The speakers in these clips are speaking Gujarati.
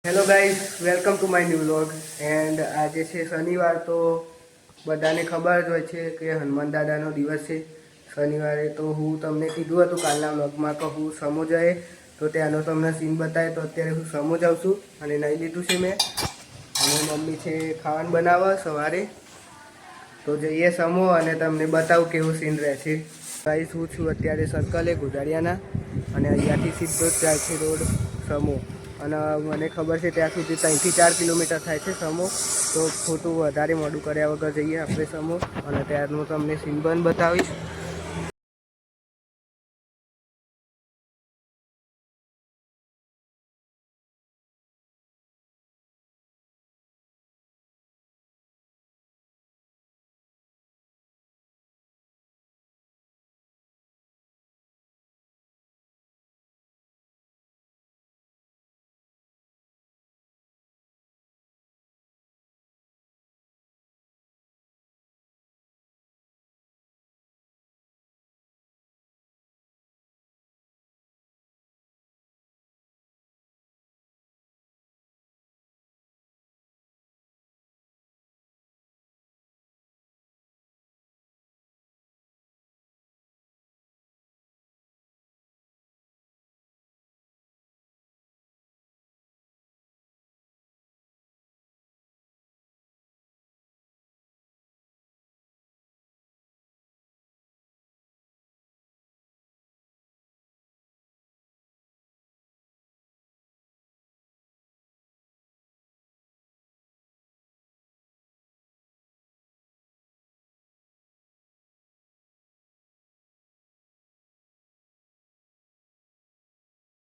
Hello guys, welcome to my new vlog. And આજે છે શનિવાર, તો બધાને ખબર જ હોય છે કે હનુમાન દાદાનો દિવસ છે શનિવારે. તો હું તમને કીધું હતું કાલના વ્લોગમાં કે હું સમો જાય તો ત્યાંનો તમને સીન બતાવે. તો અત્યારે હું સમો જાઉં છું અને નહીં લીધું છે મેં. અને મમ્મી છે ખાવાનું બનાવવા સવારે. તો જઈએ સમો અને તમને બતાવું કેવું સીન રહેશે. ગાઈઝ, હું છું અત્યારે સર્કલે ગોજારિયાના અને અહીંયાથી સીધો જ જાય છે રોડ સમો. અને મને ખબર છે ત્યાં સુધી 3 થી 4 કિલોમીટર થાય છે સમો. તો ખોટું વધારે મોડું કર્યા વગર જઈએ આપણે સમો અને ત્યારનું તમને સીન પણ બતાવીશ.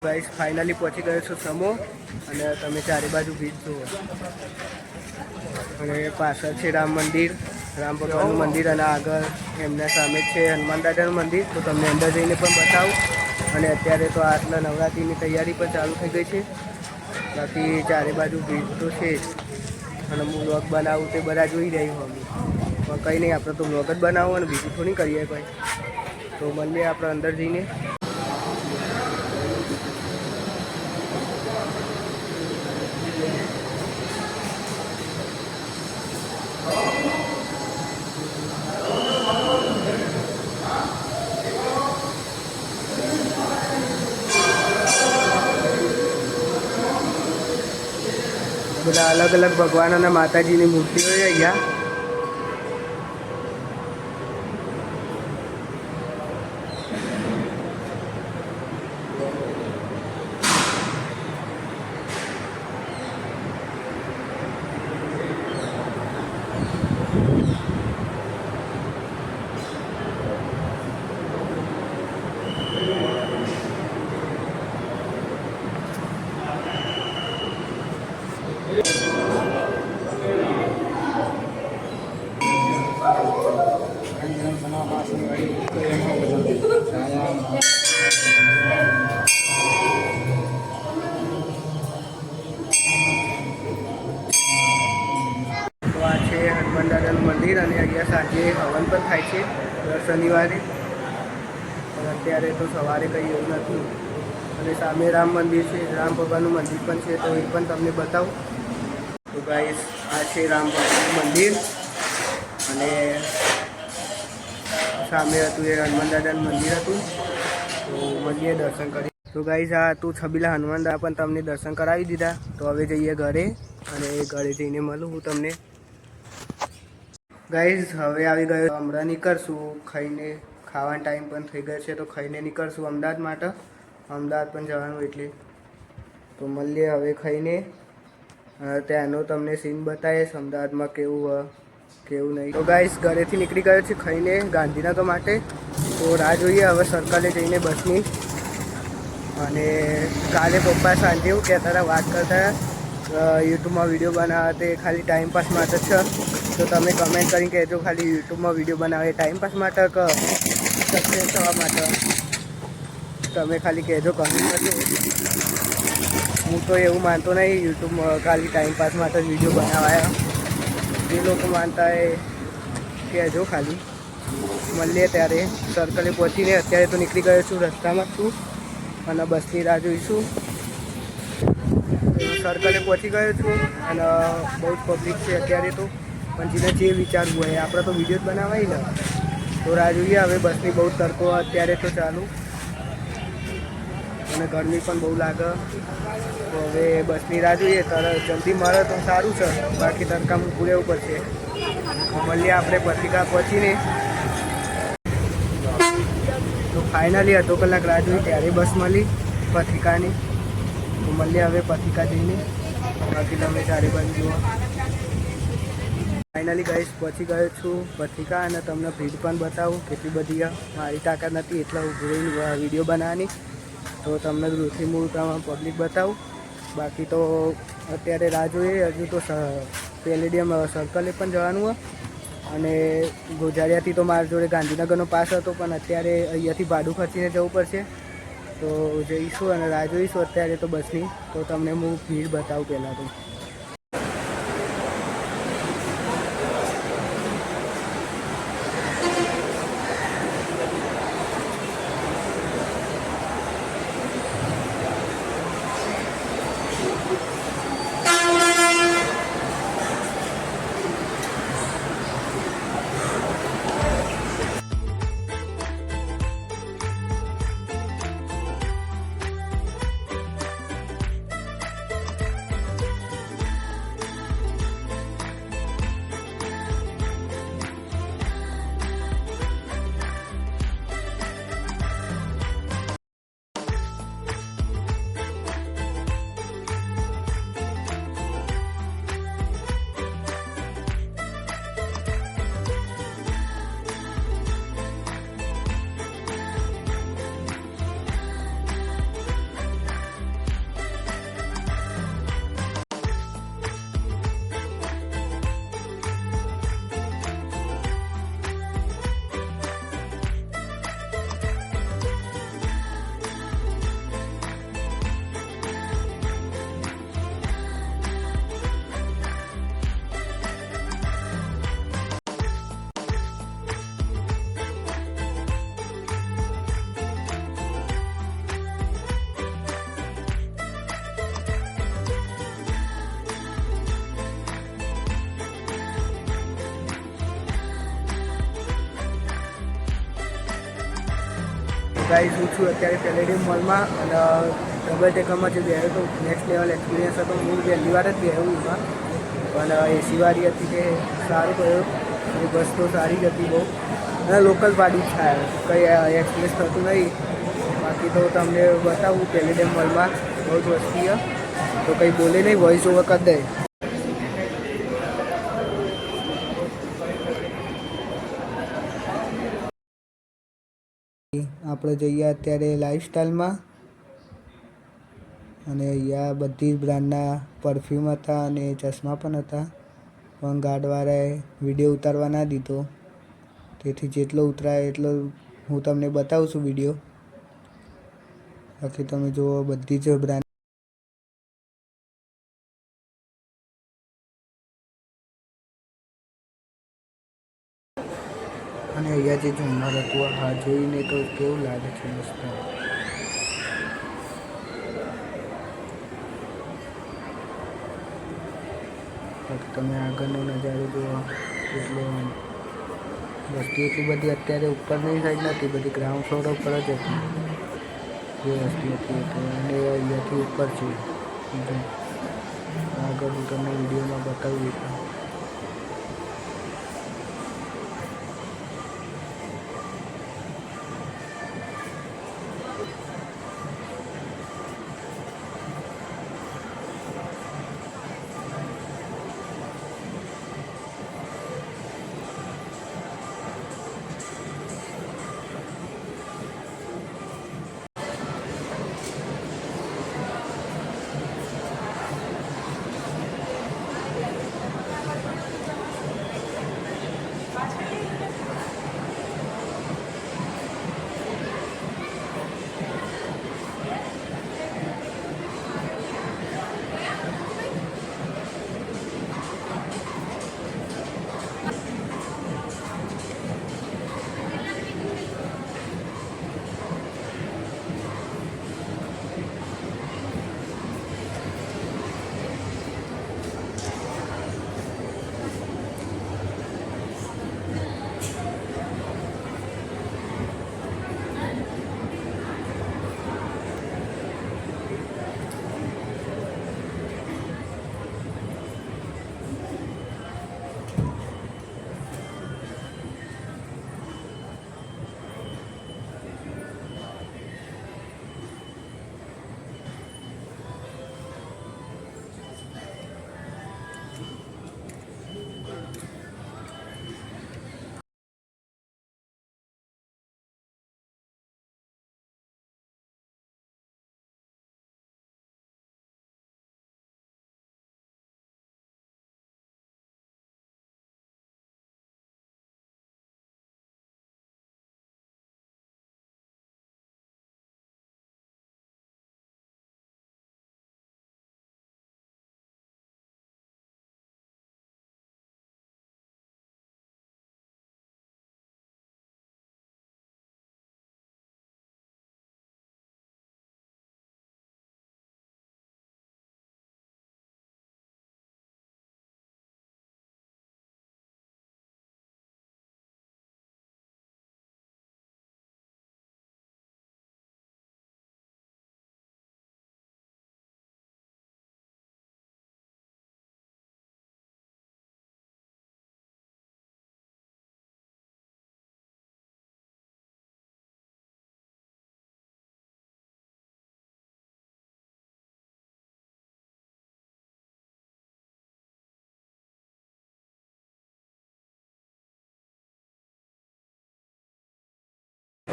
ગાઈસ, ફાઇનલી પહોંચી ગયો છું સમો અને તમે ચારે બાજુ બીચ જુઓ. અને પાછળ છે રામ મંદિર, રામ ભગવાનનું મંદિર, અને આગળ એમના સામે છે હનુમાન દાદાનું મંદિર. તો તમને અંદર જઈને પણ બતાવું. અને અત્યારે તો આટલા નવરાત્રિની તૈયારી પણ ચાલુ થઈ ગઈ છે. બાકી ચારે બાજુ બીચ તો છે જ. અને હું વ્લોગ બનાવું તે બધા જોઈ રહી હું. પણ કંઈ નહીં, આપણે તો વ્લોગ જ બનાવો અને બીજું થોડી કરીએ ભાઈ. તો મળીએ આપણે અંદર જઈને. બધા અલગ અલગ ભગવાન અને માતાજીની મૂર્તિઓ છે અહીંયા. તો આ છે હનુમાન દાદાનું મંદિર અને અહીંયા સાંજે હવન પણ થાય છે દર શનિવારે. પણ અત્યારે તો સવારે કંઈ એવું નથી. અને સામે રામ મંદિર છે, રામ ભગવાનનું મંદિર પણ છે, તો એ પણ તમને બતાવું. તો ગાઈસ, આ છે રામ ભગવાનનું મંદિર અને સામે હતું એ હનુમાન દાદાનું મંદિર હતું. તો મળીએ દર્શન કરી. તો ગાઈસ, આ હતું છબીલા હનુમાન દાદા, પણ તમને દર્શન કરાવી દીધા. તો હવે જઈએ ઘરે અને ઘરે જઈને મળું હું તમને. ગાઈઝ, હવે આવી ગયો. હમણાં નીકળશું ખાઈને. ખાવાનો ટાઈમ પણ થઈ ગયો છે તો ખાઈને નીકળશું અમદાવાદ માટે. અમદાવાદ પણ જવાનું એટલે. તો મળીએ હવે ખાઈને. ત્યાંનો તમને સીન બતાવીશ અમદાવાદમાં કેવું કેવું નહીં. તો ગાઈઝ, ઘરેથી નીકળી ગયો છે ખાઈને ગાંધીનગર માટે. તો રાહ જોઈએ હવે સર્કલે જઈને બસની. અને કાલે પપ્પા સાંજે એવું કહેતા હતા, વાત કરતા યુટ્યુબમાં વિડીયો બનાવવા તે ખાલી ટાઈમપાસ માટે છે. તો તમે કમેન્ટ કરીને કહેજો, ખાલી યુટ્યુબમાં વિડીયો બનાવે ટાઈમપાસ માટે કે સક્સેસ થવા માટે? તમે ખાલી કહેજો, કમેન્ટ કરજો. હું તો એવું માનતો નહીં યુટ્યુબમાં ખાલી ટાઈમપાસ માટે જ વિડીયો બનાવાયા. જે લોકો માનતા એ કહેજો ખાલી. મળીએ ત્યારે સર્કલે પહોંચીને. અત્યારે તો નીકળી ગયો છું, રસ્તામાં છું અને બસની રાહ જોઈશું. સર્કલે પહોંચી ગયો છું અને બહુ જ પબ્લિક છે અત્યારે તો, પણ જેને જે વિચારવું હોય આપણે તો વિડીયો જ બનાવાય ને. તો રાહ જોઈએ હવે બસની બહુ તડકો અત્યારે તો ચાલુ અને ગરમી પણ બહુ લાગે. તો હવે બસની રાહ જોઈએ, જલ્દી મળે તો સારું છે, બાકી તડકામાં ઊભું રહેવું પડશે. તો મળીએ આપણે પથિકા પહોંચીને. તો ફાઇનલી અડધો કલાક રાહ જોઈ ત્યારે બસ મળી પથિકાની. તો મળીએ હવે પથિકા જઈને, બાકી તમે ચારે બાજુ જુઓ. ફાઇનલી ગાઈસ પહોંચી ગયો છું પથિકા અને તમને ભીડ પણ બતાવું કેટલી બધી. મારી તાકાત નથી એટલે ઊભી વિડીયો બનાવવાની, તો તમને દૂરથી હું પબ્લિક બતાવું. બાકી તો અત્યારે રાહ જોઈએ, હજુ તો પેલેડિયમ સર્કલે પણ જવાનું હોય અને ગોઝારિયાથી તો મારા જોડે ગાંધીનગરનો પાસ હતો, પણ અત્યારે અહીંયાથી ભાડું ખર્ચીને જવું પડશે. તો જઈશું અને રાહ જોઈશું અત્યારે તો બસની. તો તમને હું ભીડ બતાવું પહેલાં તો. ગાઈઝ હું છું અત્યારે પેલેડિયમ મોલમાં અને ડબલ ટેકરમાં જે બેહ્યો તો નેક્સ્ટ લેવલ એક્સપિરિયન્સ હતો. હું પહેલી વાર જ બેહું એમાં, પણ એસીવાળી હતી તે સારું કહ્યું. અને બસ તો સારી જ હતી બહુ, અને લોકલ ભાડું જ થાય, કંઈ એક્સપ્રેસ થતું નહીં. બાકી તો તમને બતાવું પેલેડિયમ મોલમાં બહુ જ વસ્તી તો કંઈ બોલે નહીં, વોઇસ ઓવર કરી દે. આપણે જઈએ અત્યારે લાઈફસ્ટાઈલમાં અને અહીંયા બધી જ બ્રાન્ડના પરફ્યુમ હતા અને ચશ્મા પણ હતા, પણ ગાર્ડવાળાએ વિડીયો ઉતારવા ના દીધો. તેથી જેટલો ઉતરાય એટલો હું તમને બતાવું છું વિડીયો. બાકી તમે જુઓ બધી જ બ્રાન્ડ. અને અહીંયા જે ઝુમ્મર હતું હા જોઈને તો કેવું લાગે છે મસ્ત. બાકી તમે આગળનો નજારો જુઓ એટલો વસ્તી એટલી બધી અત્યારે ઉપરની સાઈડ નથી, બધી ગ્રાઉન્ડ ફ્લોર ઉપર જ હતી જે વસ્તી હતી અને અહીંયાથી ઉપર છે. આગળ હું તમને વિડીયોમાં બતાવી દીધું.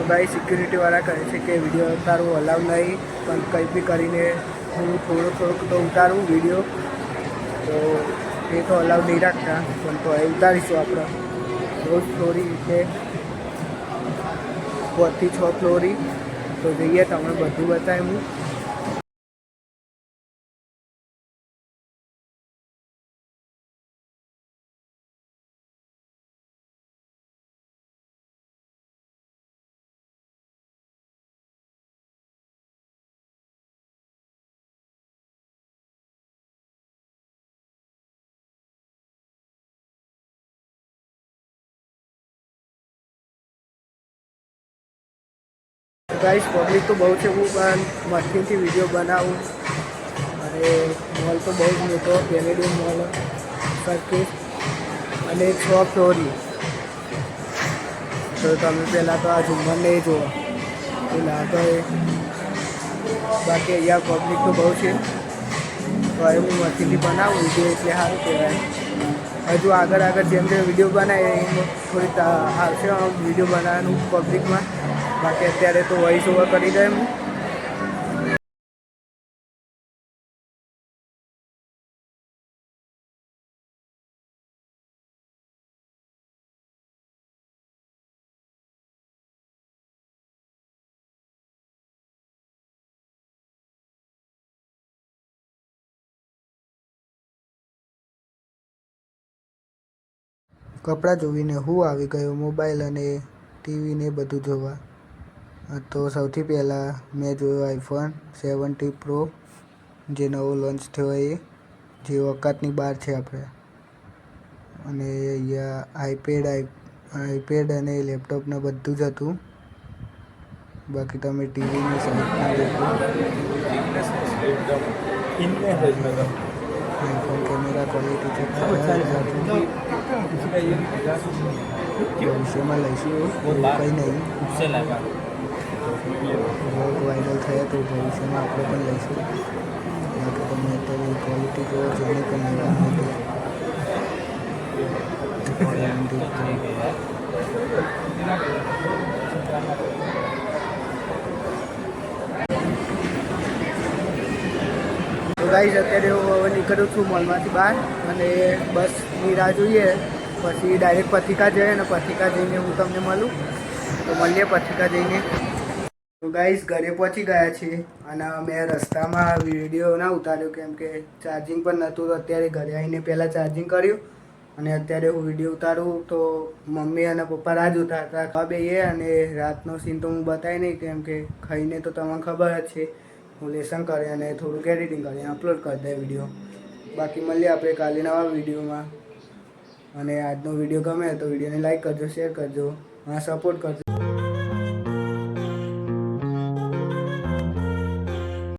તો ભાઈ સિક્યુરિટીવાળા કહે છે કે વિડીયો ઉતારવું અલાઉ નહીં, પણ કંઈ બી કરીને હું થોડુંક તો ઉતારું વિડીયો, તો એ તો અલાઉ નહીં રાખતા, પણ તો એ ઉતારીશું આપણે. રોજ ફ્લોરી છે 5 થી 6 ફ્લોરી. તો જઈએ તમને બધું બતાવ્યું. ગાઈસ પબ્લિક તો બહુ છે, હું પણ મસ્તીથી વિડીયો બનાવું. અને મોલ તો બહુ જ મોટો, કેનેડિયન મોલ સર્કિટ, અને 6 ફ્લોરી. તો તમે પહેલાં તો આ ઝુમ્મરને જુઓ, એ લાગે. બાકી અહીંયા પબ્લિક તો બહુ છે, તો હવે હું મસ્તીથી બનાવું વિડીયો, એટલે સારું કહેવાય. હજુ આગળ જેમ જેમ વિડીયો બનાવે એ થોડીક આવશે વિડીયો બનાવવાનું પબ્લિકમાં. બાકી અત્યારે તો વોઇસ ઓવર કરી દે હું. કપડાં જોઈને હું આવી ગયો મોબાઈલ અને ટીવીને બધું જોવા. તો સૌથી પહેલાં મેં જોયો આઈફોન 17 પ્રો, જે નવો લોન્ચ થયો, એ જે ઓકાતની બહાર છે આપણે. અને અહીંયા આઈપેડ અને લેપટોપને બધું જ હતું. બાકી તમે ટીવીની સાઈડમાં દેખો, આઈફોન કેમેરા ક્વોલિટી ચેક ભવિષ્યમાં લઈશું, કંઈ નહીં. વ્લોગ વાયરલ થયા તો ભવિષ્યમાં આપણે પણ લઈશું. બાકી તમે અત્યારે ક્વોલિટી જોવો, જેને પણ લેવાનું તો ગાઈસ અત્યારે હું હવે નીકળું છું મોલમાંથી બહાર, અને બસની રાહ જોઈએ. પછી ડાયરેક્ટ પથિકા જઈએ, અને પથિકા જઈને હું તમને મળું. તો મળીએ પથિકા જઈને. તો ગાઈસ ઘરે પહોંચી ગયા છીએ, અને મેં રસ્તામાં વિડીયો ના ઉતાર્યો કેમ કે ચાર્જિંગ પણ નહોતું. તો અત્યારે ઘરે આવીને પહેલાં ચાર્જિંગ કર્યું, અને અત્યારે હું વિડીયો ઉતારું. તો મમ્મી અને પપ્પા રાહ જોતા હતા ખાવા બેસીએ. અને રાતનો સીન તો હું બતાવી નહીં, કેમ કે ખાઈને તો તમને ખબર જ છે, હું લેસન કરે અને થોડુંક એડિટિંગ કરીને અપલોડ કરી દે વિડીયો. બાકી મળીએ આપણે કાલે નવા વિડીયોમાં. અને આજનો વિડીયો ગમે તો વિડીયોને લાઈક કરજો, શેર કરજો, સપોર્ટ કરજો.